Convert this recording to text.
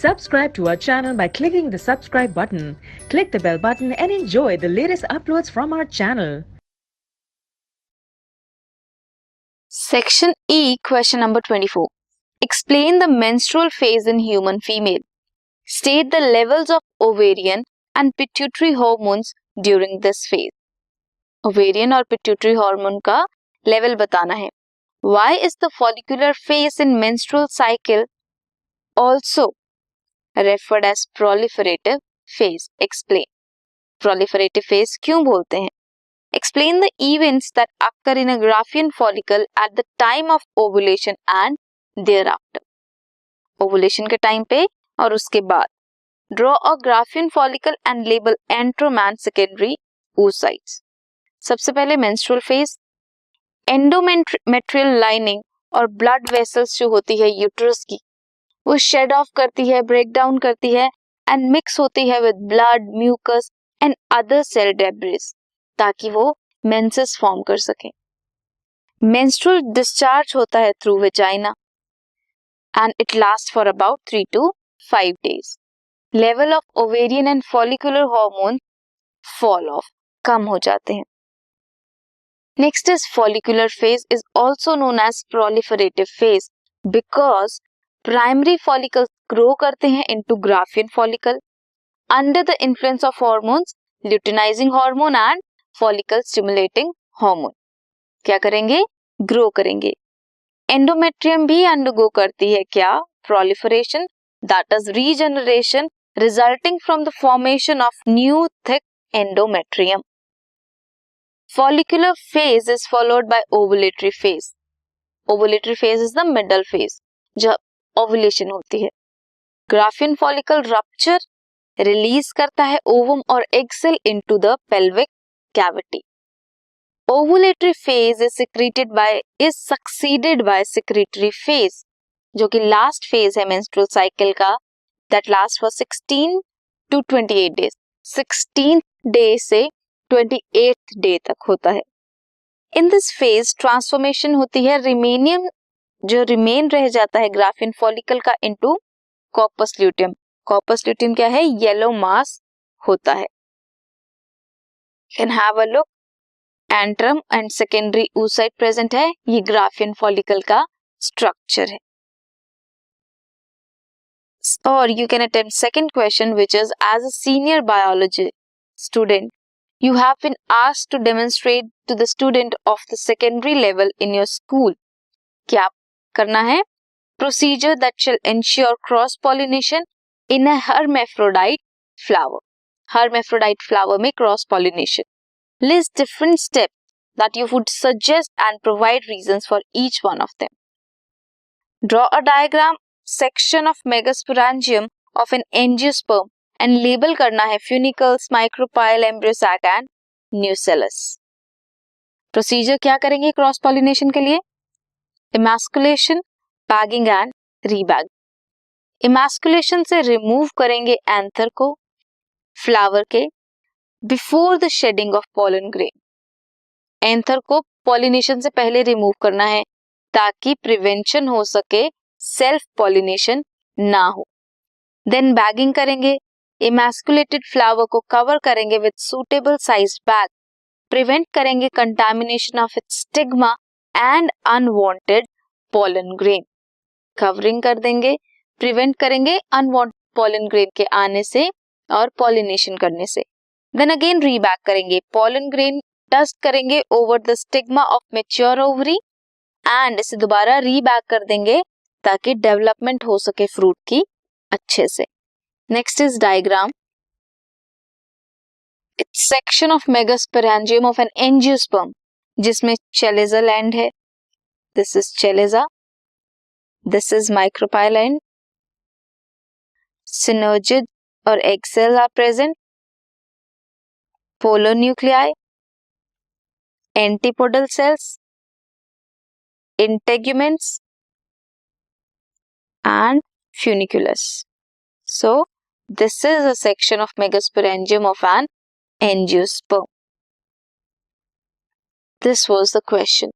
Subscribe to our channel by clicking the subscribe button. Click the bell button and enjoy the latest uploads from our channel. Section E, question number 24. Explain the menstrual phase in human female. State the levels of ovarian and pituitary hormones during this phase. Ovarian और pituitary hormone का level बताना है. Why is the follicular phase in menstrual cycle also referred as proliferative phase? Explain. Proliferative phase क्यों बोलते हैं? Explain the events that occur in a Graafian follicle at the time of ovulation and thereafter. Ovulation के time पे और उसके बाद. Draw a Graafian follicle and label antrum and secondary oocytes. सबसे पहले menstrual phase. Endometrial lining और blood vessels जो होती है यूट्रस की, वो shed off करती है, break down करती है and mix होती है with blood, mucus and other cell debris ताकि वो मेंसेस फॉर्म कर सके. मेंस्ट्रुअल डिस्चार्ज होता है through vagina and it last for about 3 to 5 days. Level of ovarian and follicular hormone fall off, कम हो जाते हैं. Next is follicular phase is also known as proliferative phase because primary follicles grow करते हैं into Graafian follicle under the influence of hormones, luteinizing hormone and follicle stimulating hormone. क्या करेंगे? Grow करेंगे. Endometrium भी अंडरगो करती है क्या? Proliferation, that is regeneration resulting from the formation of new thick endometrium. Follicular phase is followed by ovulatory phase. Ovulatory phase is the middle phase जब ovulation होती है. ग्राफियन फॉलिकल रप्चर रिलीज करता है ovum और egg cell into the pelvic cavity. Ovulatory phase is succeeded by secretory phase जो कि last phase है menstrual cycle का, that lasts for 16 to 28 days. 16th day से 28th day तक होता है. In this phase transformation होती है रिमेनियम जो रिमेन रह जाता है ग्राफियन फॉलिकल का into corpus luteum. corpus luteum क्या है? येलो मास होता है. Can have a look. Antrum and secondary oocyte present है. ये ग्राफियन फॉलिकल का स्ट्रक्चर है. और you can attempt second question which is as a senior biology student you have been asked to demonstrate to the student of the secondary level in your school. क्या करना है? Procedure that shall ensure cross pollination in a hermaphrodite flower. Hermaphrodite flower में cross pollination. List different steps that you would suggest and provide reasons for each one of them. Draw a diagram section of megasporangium of an angiosperm and label करना है funicles, micropyle, embryo sac and nucellus. Procedure क्या करेंगे cross pollination के लिए? Emasculation, bagging and rebag. Emasculation से remove करेंगे anther को flower के before the shedding of pollen grain. Anther को पॉलिनेशन से पहले रिमूव करना है ताकि प्रिवेंशन हो सके, सेल्फ पॉलिनेशन ना हो. देन बैगिंग करेंगे. इमैस्कुलेटेड फ्लावर को कवर करेंगे with suitable sized bag. Prevent करेंगे contamination of its stigma and unwanted pollen grain. Covering कर देंगे, प्रिवेंट करेंगे अनवांटेड पॉलन ग्रेन के आने से और पॉलिनेशन करने से. देन अगेन रीबैक करेंगे. पॉलन ग्रेन डस्ट करेंगे over the stigma of mature ovary and इसे दोबारा रीबैक कर देंगे ताकि डेवलपमेंट हो सके फ्रूट की अच्छे से. Next is diagram. It's section of megasporangium of an angiosperm जिसमें चेलेजा लैंड है. This is chalaza, this is micropyle and synergid और egg cell are present. polar nuclei, antipodal cells, integuments and funiculus. So this is a section of megasporangium of an angiosperm. This was the question.